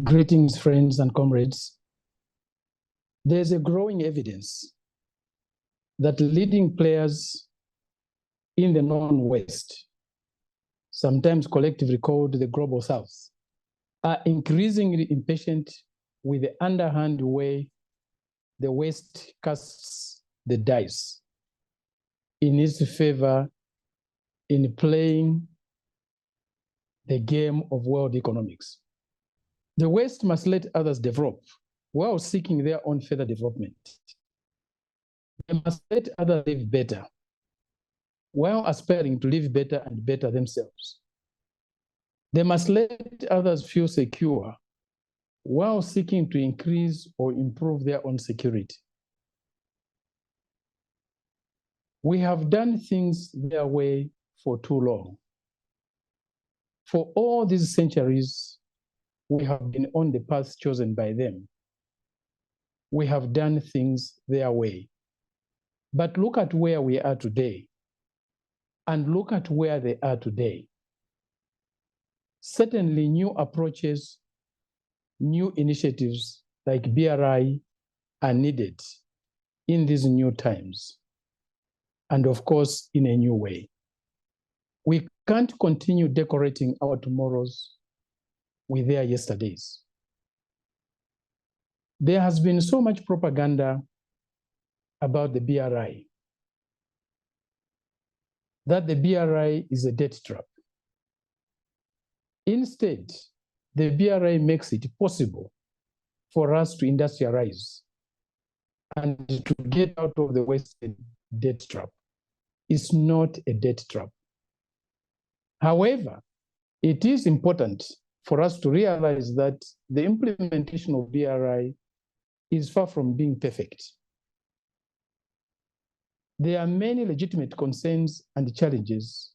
Greetings, friends and comrades. There's a growing evidence that leading players in the non-West, sometimes collectively called the Global South, are increasingly impatient with the underhand way the West casts the dice in its favor in playing the game of world economics. The West must let others develop while seeking their own further development. They must let others live better while aspiring to live better and better themselves. They must let others feel secure while seeking to increase or improve their own security. We have done things their way for too long. For all these centuries, we have been on the path chosen by them. We have done things their way. But look at where we are today, and look at where they are today. Certainly, new approaches, new initiatives like BRI are needed in these new times, and of course, in a new way. We can't continue decorating our tomorrows with their yesterdays. There has been so much propaganda about the BRI, that the BRI is a debt trap. Instead, the BRI makes it possible for us to industrialize and to get out of the Western debt trap. It's not a debt trap. However, it is important for us to realize that the implementation of BRI is far from being perfect. There are many legitimate concerns and challenges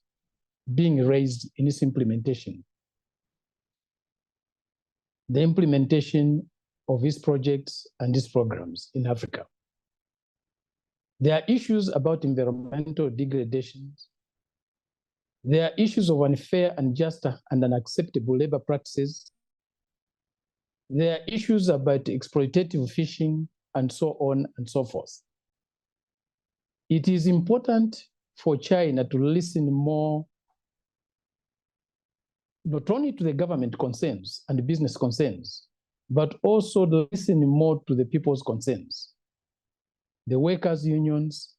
being raised in its implementation. The implementation of these projects and these programs in Africa. There are issues about environmental degradation. There are issues of unfair, unjust, and unacceptable labor practices. There are issues about exploitative fishing, and so on and so forth. It is important for China to listen more, not only to the government concerns and business concerns, but also to listen more to the people's concerns, the workers' unions,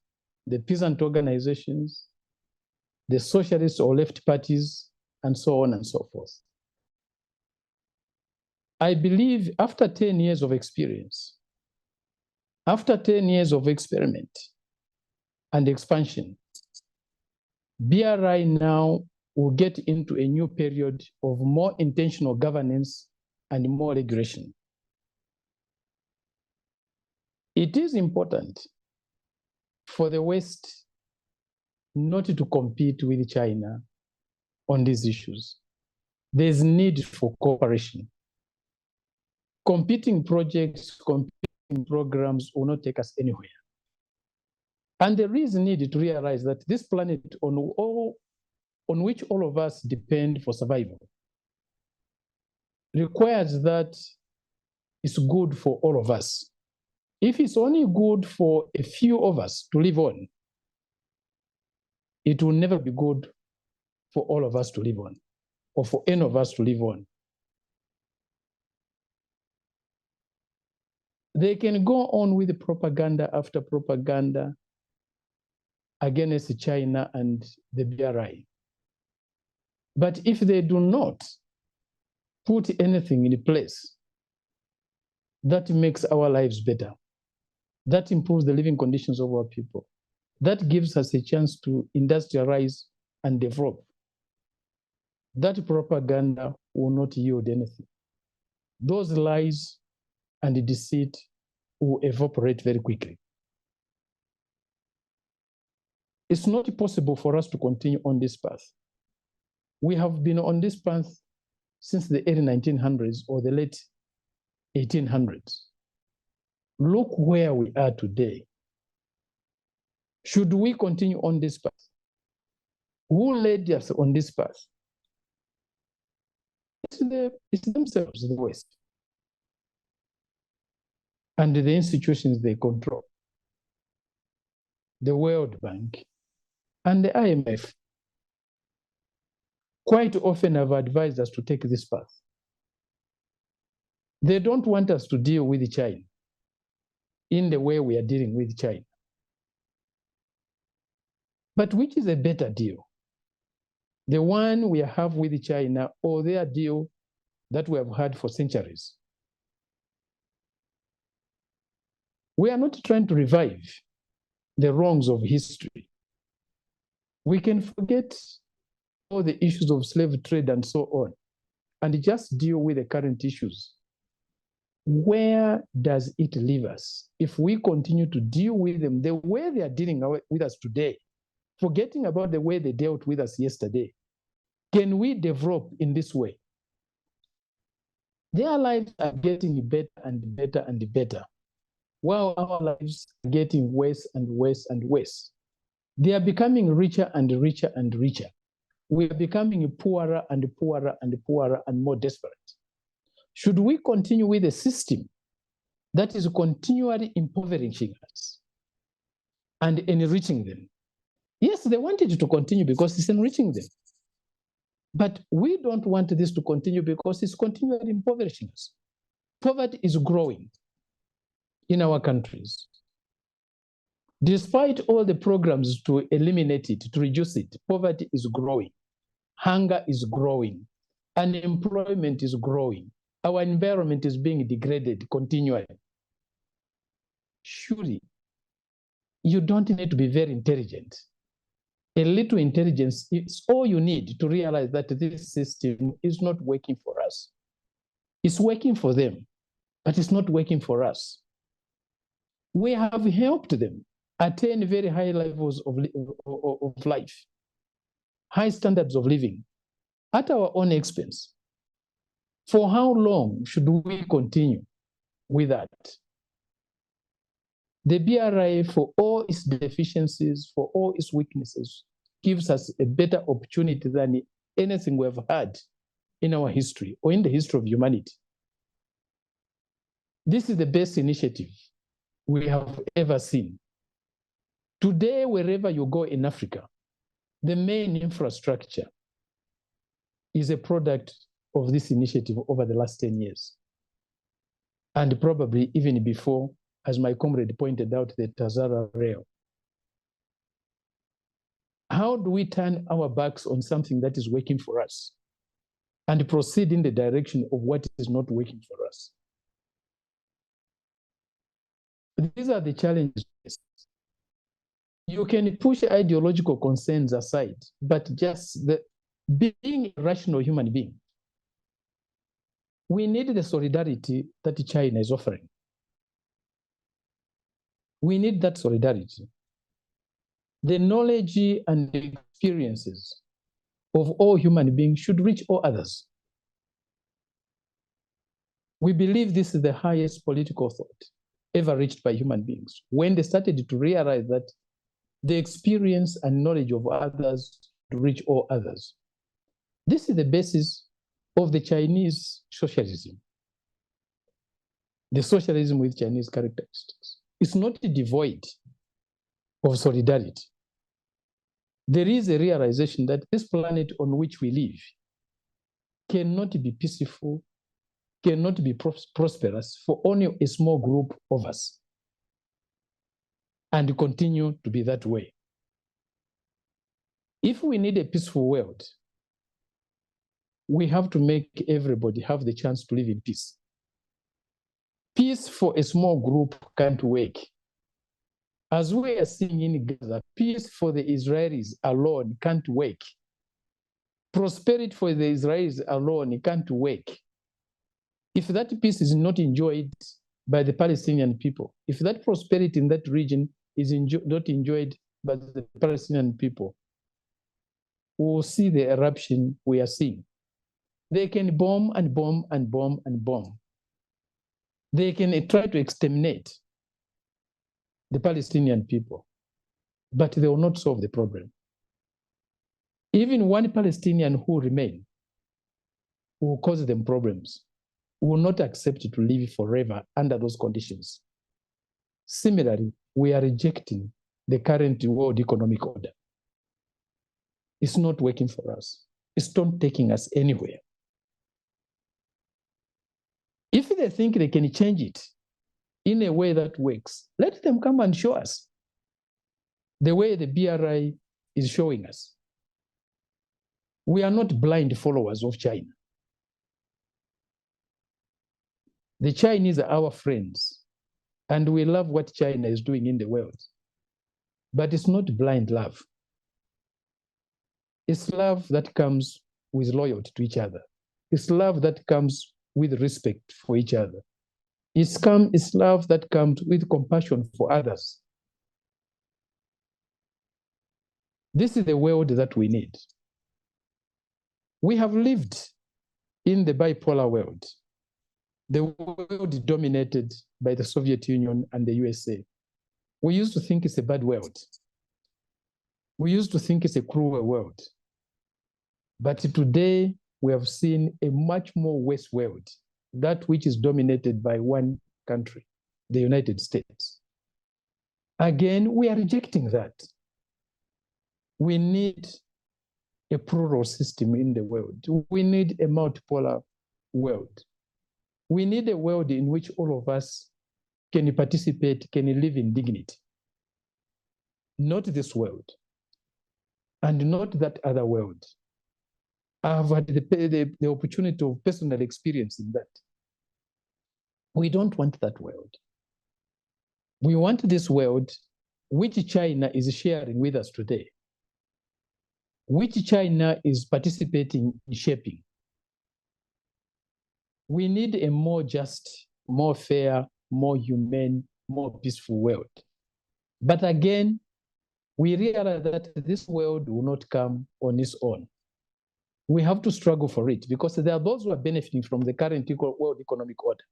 the peasant organizations, the socialist or left parties, and so on and so forth. I believe after 10 years of experience, after 10 years of experiment and expansion, BRI now will get into a new period of more intentional governance and more regulation. It is important for the West not to compete with China on these issues. There's need for cooperation. Competing projects, competing programs will not take us anywhere. And there is need to realize that this planet on which all of us depend for survival requires that it's good for all of us. If it's only good for a few of us to live on, it will never be good for all of us to live on, or for any of us to live on. They can go on with propaganda after propaganda against China and the BRI. But if they do not put anything in place that makes our lives better, that improves the living conditions of our people, that gives us a chance to industrialize and develop, that propaganda will not yield anything. Those lies and deceit will evaporate very quickly. It's not possible for us to continue on this path. We have been on this path since the early 1900s or the late 1800s. Look where we are today. Should we continue on this path? Who led us on this path? It's themselves, the West. and the institutions they control, the World Bank and the IMF, quite often have advised us to take this path. They don't want us to deal with China in the way we are dealing with China. But which is a better deal? The one we have with China or their deal that we have had for centuries? We are not trying to revive the wrongs of history. We can forget all the issues of slave trade and so on, and just deal with the current issues. Where does it leave us if we continue to deal with them the way they are dealing with us today, forgetting about the way they dealt with us yesterday? Can we develop in this way? Their lives are getting better and better and better, while our lives are getting worse and worse and worse. They are becoming richer and richer and richer. We are becoming poorer and poorer and poorer and more desperate. Should we continue with a system that is continually impoverishing us and enriching them? Yes, they want it to continue because it's enriching them. But we don't want this to continue because it's continually impoverishing us. Poverty is growing in our countries. Despite all the programs to eliminate it, to reduce it, poverty is growing. Hunger is growing. Unemployment is growing. Our environment is being degraded continually. Surely, you don't need to be very intelligent. A little intelligence is all you need to realize that this system is not working for us. It's working for them, but it's not working for us. We have helped them attain very high levels of life, high standards of living, at our own expense. For how long should we continue with that? The BRI, for all its deficiencies, for all its weaknesses, gives us a better opportunity than anything we have had in our history or in the history of humanity. This is the best initiative we have ever seen. Today, wherever you go in Africa, the main infrastructure is a product of this initiative over the last 10 years. And probably even before, as my comrade pointed out, the Tazara rail. How do we turn our backs on something that is working for us and proceed in the direction of what is not working for us? These are the challenges. You can push ideological concerns aside, but just being a rational human being, we need the solidarity that China is offering. We need that solidarity. The knowledge and the experiences of all human beings should reach all others. We believe this is the highest political thought ever reached by human beings, when they started to realize that the experience and knowledge of others to reach all others. This is the basis of the Chinese socialism, the socialism with Chinese characteristics. It's not devoid of solidarity. There is a realization that this planet on which we live cannot be peaceful, cannot be prosperous for only a small group of us, and continue to be that way. If we need a peaceful world, we have to make everybody have the chance to live in peace. Peace for a small group can't work. As we are seeing in Gaza, peace for the Israelis alone can't work. Prosperity for the Israelis alone can't work. If that peace is not enjoyed by the Palestinian people, if that prosperity in that region is not enjoyed by the Palestinian people, we will see the eruption we are seeing. They can bomb and bomb and bomb and bomb. They can try to exterminate the Palestinian people, but they will not solve the problem. Even one Palestinian who remain will cause them problems, will not accept to live forever under those conditions. Similarly, we are rejecting the current world economic order. It's not working for us. It's not taking us anywhere. If they think they can change it in a way that works, let them come and show us the way the BRI is showing us. We are not blind followers of China. The Chinese are our friends, and we love what China is doing in the world. But it's not blind love. It's love that comes with loyalty to each other. It's love that comes with respect for each other. It's love that comes with compassion for others. This is the world that we need. We have lived in the bipolar world, the world dominated by the Soviet Union and the USA. We used to think it's a bad world. We used to think it's a cruel world. But today, we have seen a much more worse world, that which is dominated by one country, the United States. Again, we are rejecting that. We need a plural system in the world. We need a multipolar world. We need a world in which all of us can participate, can live in dignity. Not this world, and not that other world. I've had the opportunity of personal experience in that. We don't want that world. We want this world which China is sharing with us today, which China is participating in shaping. We need a more just, more fair, more humane, more peaceful world. But again, we realize that this world will not come on its own. We have to struggle for it because there are those who are benefiting from the current world economic order.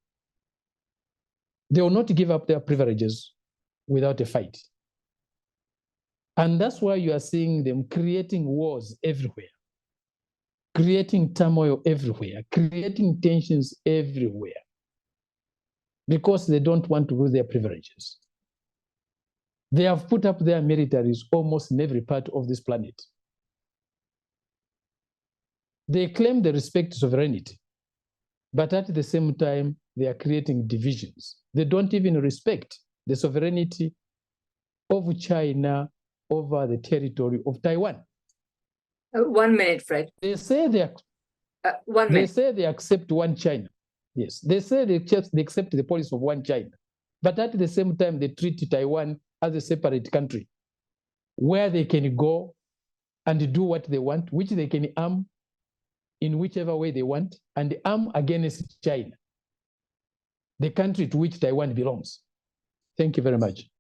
They will not give up their privileges without a fight. And that's why you are seeing them creating wars everywhere, creating turmoil everywhere, creating tensions everywhere, because they don't want to lose their privileges. They have put up their militaries almost in every part of this planet. They claim they respect sovereignty, but at the same time, they are creating divisions. They don't even respect the sovereignty of China over the territory of Taiwan. 1 minute, Fred. They say they 1 minute. They say they accept one China. Yes, they say they accept the policy of one China, but at the same time, they treat Taiwan as a separate country where they can go and do what they want, which they can arm in whichever way they want, and arm against China, the country to which Taiwan belongs. Thank you very much.